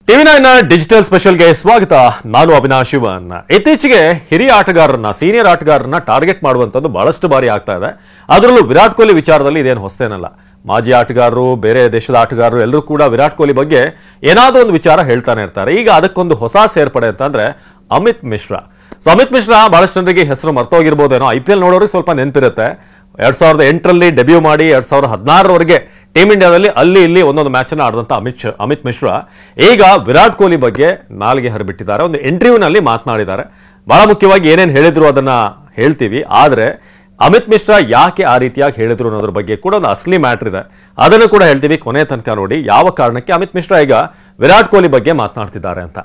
ಟಿವಿ9 digital ಸ್ಪೆಷಲ್ಗೆ ಸ್ವಾಗತ. ನಾನು ಅವಿನಾಶ್ ಶಿವನ್. ಇತ್ತೀಚೆಗೆ ಹಿರಿಯ ಆಟಗಾರರನ್ನ ಸೀನಿಯರ್ ಆಟಗಾರರನ್ನ ಟಾರ್ಗೆಟ್ ಮಾಡುವಂತದ್ದು ಬಹಳಷ್ಟು ಬಾರಿ ಆಗ್ತಾ ಇದೆ. ಅದರಲ್ಲೂ ವಿರಾಟ್ ಕೊಹ್ಲಿ ವಿಚಾರದಲ್ಲಿ ಇದೇನು ಹೊಸತೇನಲ್ಲ. ಮಾಜಿ ಆಟಗಾರರು, ಬೇರೆ ದೇಶದ ಆಟಗಾರರು ಎಲ್ಲರೂ ಕೂಡ ವಿರಾಟ್ ಕೊಹ್ಲಿ ಬಗ್ಗೆ ಏನಾದರೂ ಒಂದು ವಿಚಾರ ಹೇಳ್ತಾನೆ ಇರ್ತಾರೆ. ಈಗ ಅದಕ್ಕೊಂದು ಹೊಸ ಸೇರ್ಪಡೆ ಅಂತಂದ್ರೆ ಅಮಿತ್ ಮಿಶ್ರಾ. ಅಮಿತ್ ಮಿಶ್ರಾ ಬಹಳಷ್ಟು ಜನರಿಗೆ ಹೆಸರು ಮರ್ತೋಗಿರ್ಬೋದೇನೋ. IPL ನೋಡೋರಿಗೆ ಸ್ವಲ್ಪ ನೆನಪಿರುತ್ತೆ. 2008ರಲ್ಲಿ ಡೆಬ್ಯೂ ಮಾಡಿ 2016ರವರೆಗೆ ಟೀಮ್ ಇಂಡಿಯಾದಲ್ಲಿ ಅಲ್ಲಿ ಇಲ್ಲಿ ಒಂದೊಂದು ಮ್ಯಾಚ್ ಅನ್ನು ಆಡಿದಂತ ಅಮಿತ್ ಮಿಶ್ರಾ ಈಗ ವಿರಾಟ್ ಕೊಹ್ಲಿ ಬಗ್ಗೆ ನಾಲ್ಗೆ ಹರಿಬಿಟ್ಟಿದ್ದಾರೆ. ಒಂದು ಇಂಟರ್ವ್ಯೂನಲ್ಲಿ ಮಾತನಾಡಿದ್ದಾರೆ. ಬಹಳ ಮುಖ್ಯವಾಗಿ ಏನೇನು ಹೇಳಿದ್ರು ಅದನ್ನ ಹೇಳ್ತೀವಿ. ಆದ್ರೆ ಅಮಿತ್ ಮಿಶ್ರಾ ಯಾಕೆ ಆ ರೀತಿಯಾಗಿ ಹೇಳಿದ್ರು ಅನ್ನೋದ್ರ ಬಗ್ಗೆ ಕೂಡ ಒಂದು ಅಸಲಿ ಮ್ಯಾಟರ್ ಇದೆ. ಅದನ್ನು ಕೂಡ ಹೇಳ್ತೀವಿ. ಕೊನೆ ತನಕ ನೋಡಿ ಯಾವ ಕಾರಣಕ್ಕೆ ಅಮಿತ್ ಮಿಶ್ರಾ ಈಗ ವಿರಾಟ್ ಕೊಹ್ಲಿ ಬಗ್ಗೆ ಮಾತನಾಡ್ತಿದ್ದಾರೆ ಅಂತ.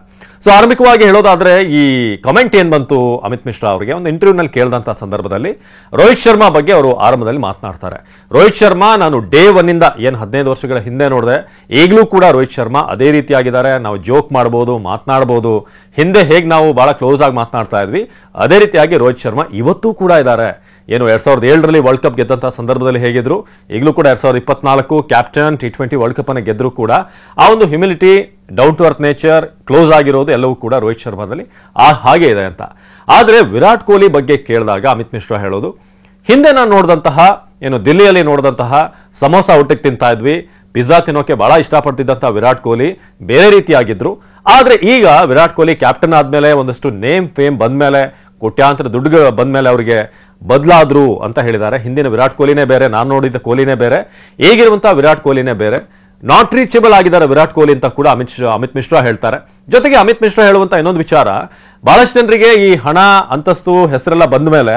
ಸೊ ಆರಂಭಿಕವಾಗಿ ಹೇಳೋದಾದ್ರೆ ಈ ಕಮೆಂಟ್ ಏನ್ ಬಂತು ಅಮಿತ್ ಮಿಶ್ರಾ ಅವರಿಗೆ ಒಂದು ಇಂಟರ್ವ್ಯೂನಲ್ಲಿ ಕೇಳಿದಂತ ಸಂದರ್ಭದಲ್ಲಿ ರೋಹಿತ್ ಶರ್ಮಾ ಬಗ್ಗೆ ಅವರು ಆರಂಭದಲ್ಲಿ ಮಾತನಾಡ್ತಾರೆ. ರೋಹಿತ್ ಶರ್ಮಾ ನಾನು ಡೇ 1 ಇಂದ ಏನು 15 ವರ್ಷಗಳ ಹಿಂದೆ ನೋಡಿದೆ, ಈಗಲೂ ಕೂಡ ರೋಹಿತ್ ಶರ್ಮಾ ಅದೇ ರೀತಿಯಾಗಿದ್ದಾರೆ. ನಾವು ಜೋಕ್ ಮಾಡಬಹುದು, ಮಾತನಾಡಬಹುದು. ಹಿಂದೆ ಹೇಗೆ ನಾವು ಬಹಳ ಕ್ಲೋಸ್ ಆಗಿ ಮಾತನಾಡ್ತಾ ಇದ್ವಿ ಅದೇ ರೀತಿಯಾಗಿ ರೋಹಿತ್ ಶರ್ಮಾ ಇವತ್ತೂ ಕೂಡ ಇದ್ದಾರೆ. ಏನು 2007ರಲ್ಲಿ ವರ್ಲ್ಡ್ ಕಪ್ ಗೆದ್ದಂತಹ ಸಂದರ್ಭದಲ್ಲಿ ಹೇಗಿದ್ರು, ಈಗಲೂ ಕೂಡ 2024 ಕ್ಯಾಪ್ಟನ್ T20 ವರ್ಲ್ಡ್ ಕಪ್ ಅನ್ನು ಗೆದ್ರು ಕೂಡ ಆ ಒಂದು humility, down to earth nature, close ಆಗಿರೋದು ಎಲ್ಲವೂ ಕೂಡ ರೋಹಿತ್ ಶರ್ಮಾದಲ್ಲಿ ಹಾಗೆ ಇದೆ ಅಂತ. ಆದ್ರೆ ವಿರಾಟ್ ಕೊಹ್ಲಿ ಬಗ್ಗೆ ಕೇಳಿದಾಗ ಅಮಿತ್ ಮಿಶ್ರಾ ಹೇಳೋದು, ಹಿಂದೆ ನಾನು ನೋಡಿದಂತಹ ಏನು ದಿಲ್ಲಿಯಲ್ಲಿ ನೋಡಿದಂತಹ ಸಮೋಸ ಊಟಕ್ಕೆ ತಿಂತಾ ಇದ್ವಿ, ಪಿಜ್ಜಾ ತಿನ್ನೋಕೆ ಬಹಳ ಇಷ್ಟಪಡ್ತಿದ್ದಂತಹ ವಿರಾಟ್ ಕೊಹ್ಲಿ ಬೇರೆ ರೀತಿಯಾಗಿದ್ರು. ಆದ್ರೆ ಈಗ ವಿರಾಟ್ ಕೊಹ್ಲಿ ಕ್ಯಾಪ್ಟನ್ ಆದ್ಮೇಲೆ, ಒಂದಷ್ಟು ನೇಮ್ ಫೇಮ್ ಬಂದ್ಮೇಲೆ, ಕೋಟ್ಯಾಂತರ ದುಡ್ಡು ಬಂದ್ಮೇಲೆ ಅವರಿಗೆ ಬದಲಾದ್ರು ಅಂತ ಹೇಳಿದ್ದಾರೆ. ಹಿಂದಿನ ವಿರಾಟ್ ಕೊಹ್ಲಿನೇ ಬೇರೆ, ನಾನು ನೋಡಿದ್ದ ಕೊಹ್ಲಿನೇ ಬೇರೆ, ಈಗಿರುವಂತಹ ವಿರಾಟ್ ಕೊಹ್ಲಿನೇ ಬೇರೆ. ನಾಟ್ ರೀಚಬಲ್ ಆಗಿದ್ದಾರೆ ವಿರಾಟ್ ಕೊಹ್ಲಿ ಅಂತ ಕೂಡ ಅಮಿತ್ ಮಿಶ್ರಾ ಹೇಳ್ತಾರೆ. ಜೊತೆಗೆ ಅಮಿತ್ ಮಿಶ್ರಾ ಹೇಳುವಂತ ಇನ್ನೊಂದು ವಿಚಾರ, ಬಹಳಷ್ಟು ಜನರಿಗೆ ಈ ಹಣ, ಅಂತಸ್ತು, ಹೆಸರೆಲ್ಲ ಬಂದ ಮೇಲೆ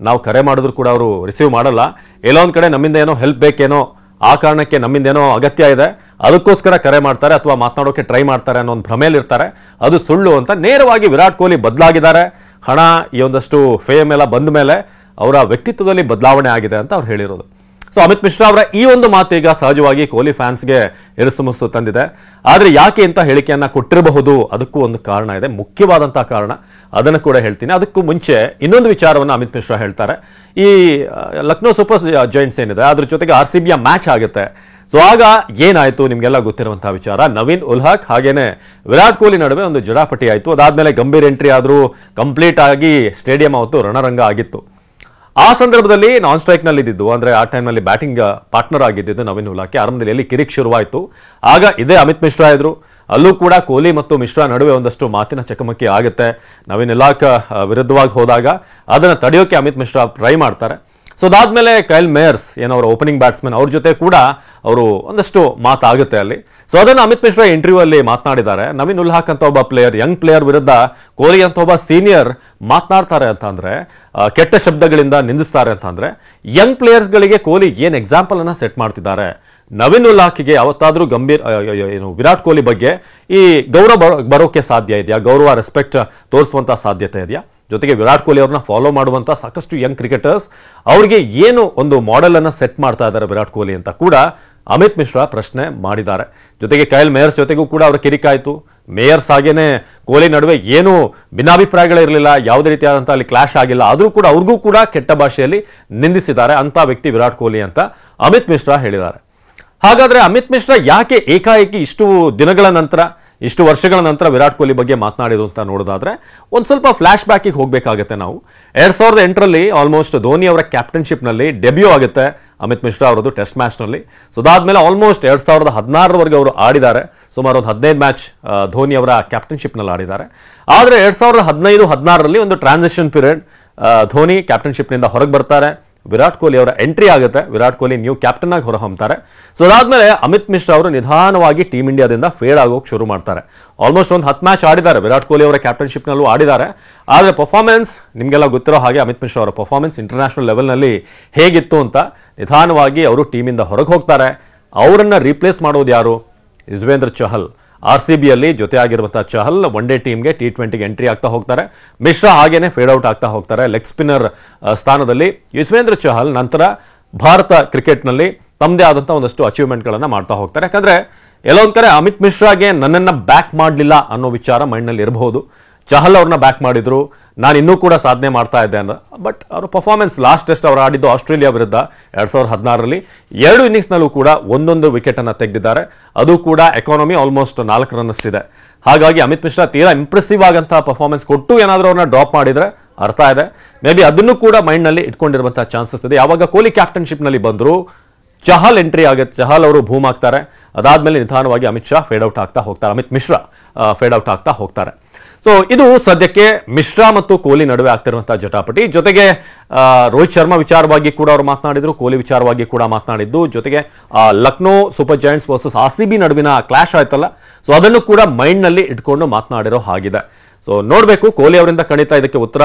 ನಾವು ಕರೆ ಮಾಡಿದ್ರು ಕೂಡ ಅವರು ರಿಸೀವ್ ಮಾಡಲ್ಲ. ಎಲ್ಲೋ ಒಂದ್ ಕಡೆ ನಮ್ಮಿಂದ ಏನೋ ಹೆಲ್ಪ್ ಬೇಕೇನೋ, ಆ ಕಾರಣಕ್ಕೆ ನಮ್ಮಿಂದ ಏನೋ ಅಗತ್ಯ ಇದೆ, ಅದಕ್ಕೋಸ್ಕರ ಕರೆ ಮಾಡ್ತಾರೆ ಅಥವಾ ಮಾತನಾಡೋಕೆ ಟ್ರೈ ಮಾಡ್ತಾರೆ ಅನ್ನೋ ಒಂದು ಭ್ರಮೆಯಲ್ಲಿ ಇರ್ತಾರೆ. ಅದು ಸುಳ್ಳು ಅಂತ ನೇರವಾಗಿ ವಿರಾಟ್ ಕೊಹ್ಲಿ ಬದಲಾಗಿದ್ದಾರೆ. ಹಣ, ಈ ಒಂದಷ್ಟು ಫೇಮ್ ಎಲ್ಲ ಬಂದ ಮೇಲೆ ಅವರ ವ್ಯಕ್ತಿತ್ವದಲ್ಲಿ ಬದಲಾವಣೆ ಆಗಿದೆ ಅಂತ ಅವ್ರು ಹೇಳಿರೋದು. ಸೊ ಅಮಿತ್ ಮಿಶ್ರಾ ಅವರ ಈ ಒಂದು ಮಾತು ಈಗ ಸಹಜವಾಗಿ ಕೊಹ್ಲಿ ಫ್ಯಾನ್ಸ್ಗೆ ಇರಿಸುಮುಸು ತಂದಿದೆ. ಆದ್ರೆ ಯಾಕೆ ಅಂತ ಹೇಳಿಕೆಯನ್ನ ಕೊಟ್ಟಿರಬಹುದು, ಅದಕ್ಕೂ ಒಂದು ಕಾರಣ ಇದೆ, ಮುಖ್ಯವಾದಂತಹ ಕಾರಣ. ಅದನ್ನು ಕೂಡ ಹೇಳ್ತೀನಿ. ಅದಕ್ಕೂ ಮುಂಚೆ ಇನ್ನೊಂದು ವಿಚಾರವನ್ನು ಅಮಿತ್ ಮಿಶ್ರಾ ಹೇಳ್ತಾರೆ. ಈ ಲಕ್ನೋ ಸೂಪರ್ ಜೈಂಟ್ಸ್ ಏನಿದೆ ಅದ್ರ ಜೊತೆಗೆ RCBಯ ಮ್ಯಾಚ್ ಆಗುತ್ತೆ. ಸೊ ಆಗ ಏನಾಯ್ತು ನಿಮ್ಗೆಲ್ಲ ಗೊತ್ತಿರುವಂತಹ ವಿಚಾರ, ನವೀನ್ ಉಲ್ ಹಕ್ ಹಾಗೇನೆ ವಿರಾಟ್ ಕೊಹ್ಲಿ ನಡುವೆ ಒಂದು ಜಡಾಪಟಿ ಆಯ್ತು. ಅದಾದ್ಮೇಲೆ ಗಂಭೀರ್ ಎಂಟ್ರಿ ಆದ್ರೂ, ಕಂಪ್ಲೀಟ್ ಆಗಿ ಸ್ಟೇಡಿಯಂ ಅವತ್ತು ರಣರಂಗ ಆಗಿತ್ತು. ಆ ಸಂದರ್ಭದಲ್ಲಿ ನಾನ್ ಸ್ಟ್ರೈಕ್ ನಲ್ಲಿ ಇದ್ದಿದ್ದು, ಅಂದ್ರೆ ಆ ಟೈಮ್ ನಲ್ಲಿ ಬ್ಯಾಟಿಂಗ್ ಪಾರ್ಟ್ನರ್ ಆಗಿದ್ದು ನವೀನ್ ಉಲ್ ಹಕ್. ಆರಂಭದಲ್ಲಿ ಎಲ್ಲಿ ಕಿರಿಕ್ ಶುರುವಾಯಿತು, ಆಗ ಇದೇ ಅಮಿತ್ ಮಿಶ್ರಾ ಇದ್ರು. ಅಲ್ಲೂ ಕೂಡ ಕೊಹ್ಲಿ ಮತ್ತು ಮಿಶ್ರಾ ನಡುವೆ ಒಂದಷ್ಟು ಮಾತಿನ ಚಕಮಕಿ ಆಗುತ್ತೆ. ನವೀನ್ ಉಲ್ ಹಕ್ ವಿರುದ್ಧವಾಗಿ ಹೋದಾಗ ಅದನ್ನ ತಡೆಯೋಕೆ ಅಮಿತ್ ಮಿಶ್ರಾ ಟ್ರೈ ಮಾಡ್ತಾರೆ. ಸೊ ಅದಾದ್ಮೇಲೆ ಕೈಲ್ ಮೇಯರ್ಸ್ ಏನವರ ಓಪನಿಂಗ್ ಬ್ಯಾಟ್ಸ್ಮನ್, ಅವ್ರ ಜೊತೆ ಕೂಡ ಅವರು ಒಂದಷ್ಟು ಮಾತಾಗುತ್ತೆ ಅಲ್ಲಿ. ಸೊ ಅದನ್ನು ಅಮಿತ್ ಮಿಶ್ರಾ ಇಂಟರ್ವ್ಯೂ ಅಲ್ಲಿ ಮಾತನಾಡಿದ್ದಾರೆ. ನವೀನ್ ಉಲ್ ಹಕ್ ಅಂತ ಒಬ್ಬ ಪ್ಲೇಯರ್, ಯಂಗ್ ಪ್ಲೇಯರ್ ವಿರುದ್ಧ ಕೊಹ್ಲಿ ಅಂತ ಒಬ್ಬ ಸೀನಿಯರ್ ಮಾತನಾಡ್ತಾರೆ ಅಂತ ಅಂದ್ರೆ, ಕೆಟ್ಟ ಶಬ್ದಗಳಿಂದ ನಿಂದಿಸ್ತಾರೆ ಅಂತ ಅಂದ್ರೆ, ಯಂಗ್ ಪ್ಲೇಯರ್ಸ್ ಗಳಿಗೆ ಕೊಹ್ಲಿ ಏನ್ ಎಕ್ಸಾಂಪಲ್ ಅನ್ನ ಸೆಟ್ ಮಾಡ್ತಿದ್ದಾರೆ. ನವೀನ್ ಉಲ್ ಹಕ್ಗೆ ಯಾವತ್ತಾದ್ರೂ ವಿರಾಟ್ ಕೊಹ್ಲಿ ಬಗ್ಗೆ ಈ ಗೌರವ ಬರೋಕೆ ಸಾಧ್ಯ ಇದೆಯಾ, ಗೌರವ, ರೆಸ್ಪೆಕ್ಟ್ ತೋರಿಸುವಂತ ಸಾಧ್ಯತೆ ಇದೆಯಾ? ಜೊತೆಗೆ ವಿರಾಟ್ ಕೊಹ್ಲಿ ಅವ್ರನ್ನ ಫಾಲೋ ಮಾಡುವಂತ ಸಾಕಷ್ಟು ಯಂಗ್ ಕ್ರಿಕೆಟರ್ಸ್, ಅವ್ರಿಗೆ ಏನು ಒಂದು ಮಾಡೆಲ್ ಅನ್ನ ಸೆಟ್ ಮಾಡ್ತಾ ಇದ್ದಾರೆ ವಿರಾಟ್ ಕೊಹ್ಲಿ ಅಂತ ಕೂಡ ಅಮಿತ್ ಮಿಶ್ರಾ ಪ್ರಶ್ನೆ ಮಾಡಿದ್ದಾರೆ. ಜೊತೆಗೆ ಕೈಲ್ ಮೇಯರ್ಸ್ ಜೊತೆಗೂ ಕೂಡ ಅವರ ಕಿರಿಕಾಯ್ತು. ಮೇಯರ್ಸ್ ಹಾಗೇನೆ ಕೊಹ್ಲಿ ನಡುವೆ ಏನು ಭಿನ್ನಾಭಿಪ್ರಾಯಗಳಿರಲಿಲ್ಲ, ಯಾವುದೇ ರೀತಿಯಾದಂತ ಅಲ್ಲಿ ಕ್ಲಾಶ್ ಆಗಿಲ್ಲ. ಆದ್ರೂ ಕೂಡ ಅವ್ರಿಗೂ ಕೂಡ ಕೆಟ್ಟ ಭಾಷೆಯಲ್ಲಿ ನಿಂದಿಸಿದ್ದಾರೆ ಅಂತ ವ್ಯಕ್ತಿ ವಿರಾಟ್ ಕೊಹ್ಲಿ ಅಂತ ಅಮಿತ್ ಮಿಶ್ರಾ ಹೇಳಿದ್ದಾರೆ. ಹಾಗಾದ್ರೆ ಅಮಿತ್ ಮಿಶ್ರಾ ಯಾಕೆ ಏಕಾಏಕಿ ಇಷ್ಟು ದಿನಗಳ ನಂತರ, ಇಷ್ಟು ವರ್ಷಗಳ ನಂತರ ವಿರಾಟ್ ಕೊಹ್ಲಿ ಬಗ್ಗೆ ಮಾತನಾಡಿದ್ರು ಅಂತ ನೋಡೋದಾದ್ರೆ ಒಂದ್ ಸ್ವಲ್ಪ ಫ್ಲಾಶ್ ಬ್ಯಾಕಿಗೆ ಹೋಗ್ಬೇಕಾಗತ್ತೆ ನಾವು. 2008ರಲ್ಲಿ ಆಲ್ಮೋಸ್ಟ್ ಧೋನಿ ಅವರ ಕ್ಯಾಪ್ಟನ್ಶಿಪ್ ನಲ್ಲಿ ಡೆಬ್ಯೂ ಆಗುತ್ತೆ ಅಮಿತ್ ಮಿಶ್ರಾ ಅವರದ್ದು ಟೆಸ್ಟ್ ಮ್ಯಾಚ್ ನಲ್ಲಿ. ಸೊ ಅದಾದ್ಮೇಲೆ ಆಲ್ಮೋಸ್ಟ್ 2016ರವರೆಗೆ ಅವರು ಆಡಿದ್ದಾರೆ. ಸುಮಾರು ಒಂದು 15 ಮ್ಯಾಚ್ ಧೋನಿ ಅವರ ಕ್ಯಾಪ್ಟನ್ಶಿಪ್ ನಲ್ಲಿ ಆಡಿದ್ದಾರೆ. ಆದ್ರೆ 2015-16ರಲ್ಲಿ ಒಂದು ಟ್ರಾನ್ಸಿಷನ್ ಪೀರಿಯಡ್, ಧೋನಿ ಕ್ಯಾಪ್ಟನ್ಶಿಪ್ ನಿಂದ ಹೊರಗೆ ಬರ್ತಾರೆ. ವಿರಾಟ್ ಕೊಹ್ಲಿ ಅವರ ಎಂಟ್ರಿ ಆಗುತ್ತೆ. ವಿರಾಟ್ ಕೊಹ್ಲಿ ನ್ಯೂ ಕ್ಯಾಪ್ಟನ್ ಆಗಿ ಹೊರಹೊಮ್ತಾರೆ. ಸೊ ಅದಾದ್ಮೇಲೆ ಅಮಿತ್ ಮಿಶ್ರಾ ಅವರು ನಿಧಾನವಾಗಿ ಟೀಮ್ ಇಂಡಿಯಾದಿಂದ ಫೇಡ್ ಆಗೋಕೆ ಶುರು ಮಾಡ್ತಾರೆ. ಆಲ್ಮೋಸ್ಟ್ ಒಂದು 10 ಮ್ಯಾಚ್ ಆಡಿದ್ದಾರೆ, ವಿರಾಟ್ ಕೊಹ್ಲಿ ಅವರ ಕ್ಯಾಪ್ಟನ್ಶಿಪ್ ನಲ್ಲೂ ಆಡಿದ್ದಾರೆ. ಆದ್ರೆ ಪರ್ಫಾರ್ಮೆನ್ಸ್ ನಿಮ್ಗೆಲ್ಲ ಗೊತ್ತಿರೋ ಹಾಗೆ ಅಮಿತ್ ಮಿಶ್ರಾ ಅವರ ಪರ್ಫಾರ್ಮೆನ್ಸ್ ಇಂಟರ್ನ್ಯಾಷನಲ್ ಲೆವೆಲ್ ನಲ್ಲಿ ಹೇಗಿತ್ತು ಅಂತ ನಿಧಾನವಾಗಿ ಅವರು ಟೀಮಿಂದ ಹೊರಗೆ ಹೋಗ್ತಾರೆ. ಅವರನ್ನ ರೀಪ್ಲೇಸ್ ಮಾಡೋದು ಯಾರು? ಯುಜ್ವೇಂದ್ರ ಚಹಲ್. RCBಯಲ್ಲಿ ಜೊತೆ ಆಗಿರುವಂತಹ ಚಹಲ್ ಒನ್ ಡೇ ಟೀಮ್ಗೆ T20ಗೆ ಎಂಟ್ರಿ ಆಗ್ತಾ ಹೋಗ್ತಾರೆ. ಮಿಶ್ರಾ ಹಾಗೇನೆ ಫೇಡ್ ಔಟ್ ಆಗ್ತಾ ಹೋಗ್ತಾರೆ. ಲೆಗ್ ಸ್ಪಿನ್ನರ್ ಸ್ಥಾನದಲ್ಲಿ ಯುಜ್ವೇಂದ್ರ ಚಹಲ್ ನಂತರ ಭಾರತ ಕ್ರಿಕೆಟ್ನಲ್ಲಿ ತಮ್ಮದೇ ಆದಂತಹ ಒಂದಷ್ಟು ಅಚೀವ್ಮೆಂಟ್ ಗಳನ್ನ ಮಾಡ್ತಾ ಹೋಗ್ತಾರೆ. ಯಾಕಂದ್ರೆ ಎಲ್ಲೊಂದ್ ಕಡೆ ಅಮಿತ್ ಮಿಶ್ರಾಗೆ ನನ್ನನ್ನ ಬ್ಯಾಕ್ ಮಾಡಲಿಲ್ಲ ಅನ್ನೋ ವಿಚಾರ ಮೈಂಡ್ ನಲ್ಲಿ ಇರಬಹುದು. ಚಹಲ್ ಅವ್ರನ್ನ ಬ್ಯಾಕ್ ಮಾಡಿದ್ರು, ನಾನು ಇನ್ನೂ ಕೂಡ ಸಾಧನೆ ಮಾಡ್ತಾ ಇದ್ದೆ ಅಂದ್ರೆ. ಬಟ್ ಅವರ ಪರ್ಫಾರ್ಮೆನ್ಸ್ ಲಾಸ್ಟ್ ಟೆಸ್ಟ್ ಅವರು ಆಡಿದ್ದು ಆಸ್ಟ್ರೇಲಿಯಾ ವಿರುದ್ಧ 2016ರಲ್ಲಿ 2 ಇನ್ನಿಂಗ್ಸ್ನಲ್ಲೂ ಕೂಡ ಒಂದೊಂದು ವಿಕೆಟ್ ಅನ್ನ ತೆಗೆದಿದ್ದಾರೆ. ಅದು ಕೂಡ ಎಕಾನಮಿ ಆಲ್ಮೋಸ್ಟ್ 4 ರನ್ ಅಷ್ಟಿದೆ. ಹಾಗಾಗಿ ಅಮಿತ್ ಮಿಶ್ರಾ ತೀರಾ ಇಂಪ್ರೆಸಿವ್ ಆಗಂತಹ ಪರ್ಫಾರ್ಮೆನ್ಸ್ ಕೊಟ್ಟು ಏನಾದರೂ ಅವ್ರನ್ನ ಡ್ರಾಪ್ ಮಾಡಿದ್ರೆ ಅರ್ಥ ಇದೆ. ಮೇ ಬಿ ಅದನ್ನು ಕೂಡ ಮೈಂಡ್ ನಲ್ಲಿ ಇಟ್ಕೊಂಡಿರುವಂತಹ ಚಾನ್ಸಸ್ ಇದೆ. ಯಾವಾಗ ಕೊಹ್ಲಿ ಕ್ಯಾಪ್ಟನ್ಶಿಪ್ ನಲ್ಲಿ ಬಂದ್ರು ಚಹಲ್ ಎಂಟ್ರಿ ಆಗುತ್ತೆ, ಚಹಲ್ ಅವರು ಭೂಮ್ ಆಗ್ತಾರೆ. ಅದಾದ್ಮೇಲೆ ನಿಧಾನವಾಗಿ ಅಮಿತ್ ಶಾ ಫೇಡ್ ಔಟ್ ಆಗ್ತಾ ಹೋಗ್ತಾರೆ, ಅಮಿತ್ ಮಿಶ್ರಾ ಫೇಡ್ ಔಟ್ ಆಗ್ತಾ ಹೋಗ್ತಾರೆ. ಸೊ ಇದು ಸದ್ಯಕ್ಕೆ ಮಿಶ್ರಾ ಮತ್ತು ಕೊಹ್ಲಿ ನಡುವೆ ಆಗ್ತಿರುವಂತಹ ಜಟಾಪಟಿ. ಜೊತೆಗೆ ರೋಹಿತ್ ಶರ್ಮಾ ವಿಚಾರವಾಗಿ ಕೂಡ ಅವರು ಮಾತನಾಡಿದ್ರು, ಕೊಹ್ಲಿ ವಿಚಾರವಾಗಿ ಕೂಡ ಮಾತನಾಡಿದ್ದು. ಜೊತೆಗೆ Lucknow super Giants versus RCB ನಡುವಿನ ಕ್ಲಾಶ್ ಆಯ್ತಲ್ಲ, ಸೊ ಅದನ್ನು ಕೂಡ ಮೈಂಡ್ ನಲ್ಲಿ ಇಟ್ಕೊಂಡು ಮಾತನಾಡಿರೋ ಹಾಗಿದೆ. ಸೊ ನೋಡ್ಬೇಕು, ಕೊಹ್ಲಿ ಅವರಿಂದ ಖಂಡಿತ ಇದಕ್ಕೆ ಉತ್ತರ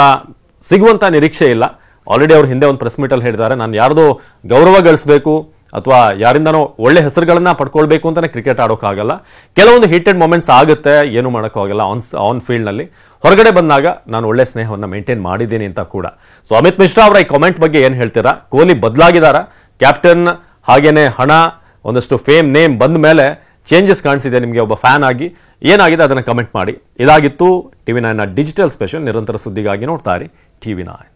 ಸಿಗುವಂತ ನಿರೀಕ್ಷೆ ಇಲ್ಲ. ಆಲ್ರೆಡಿ ಅವ್ರು ಹಿಂದೆ ಒಂದು ಪ್ರೆಸ್ ಮೀಟ್ ಅಲ್ಲಿ ಹೇಳಿದ್ದಾರೆ, ನಾನು ಯಾರ್ದೋ ಗೌರವ ಗಳಿಸಬೇಕು ಅಥವಾ ಯಾರಿಂದನೋ ಒಳ್ಳೆ ಹೆಸರುಗಳನ್ನ ಪಡ್ಕೊಳ್ಬೇಕು ಅಂತಾನೆ ಕ್ರಿಕೆಟ್ ಆಡೋಕ್ಕಾಗಲ್ಲ. ಕೆಲವೊಂದು ಹಿಟ್ ಅಂಡ್ ಮೊಮೆಂಟ್ಸ್ ಆಗುತ್ತೆ, ಏನು ಮಾಡೋಕ್ಕಾಗಲ್ಲ. ಆನ್ ಫೀಲ್ಡ್ ನಲ್ಲಿ ಹೊರಗಡೆ ಬಂದಾಗ ನಾನು ಒಳ್ಳೆ ಸ್ನೇಹವನ್ನ ಮೇಂಟೈನ್ ಮಾಡಿದ್ದೀನಿ ಅಂತ ಕೂಡ. ಸೊ ಅಮಿತ್ ಮಿಶ್ರಾ ಅವರ ಈ ಕಾಮೆಂಟ್ ಬಗ್ಗೆ ಏನ್ ಹೇಳ್ತೀರಾ? ಕೊಹ್ಲಿ ಬದಲಾಗಿದಾರ, ಕ್ಯಾಪ್ಟನ್ ಹಾಗೇನೆ ಹಣ, ಒಂದಷ್ಟು ಫೇಮ್, ನೇಮ್ ಬಂದ ಮೇಲೆ ಚೇಂಜಸ್ ಕಾಣಿಸಿದೆ ನಿಮಗೆ ಒಬ್ಬ ಫ್ಯಾನ್ ಆಗಿ? ಏನಾಗಿದೆ ಅದನ್ನ ಕಮೆಂಟ್ ಮಾಡಿ. ಇದಾಗಿತ್ತು TV9 ಡಿಜಿಟಲ್ ಸ್ಪೆಷಲ್. ನಿರಂತರ ಸುದ್ದಿಗಾಗಿ ನೋಡ್ತಾ ಇರಿ TV9.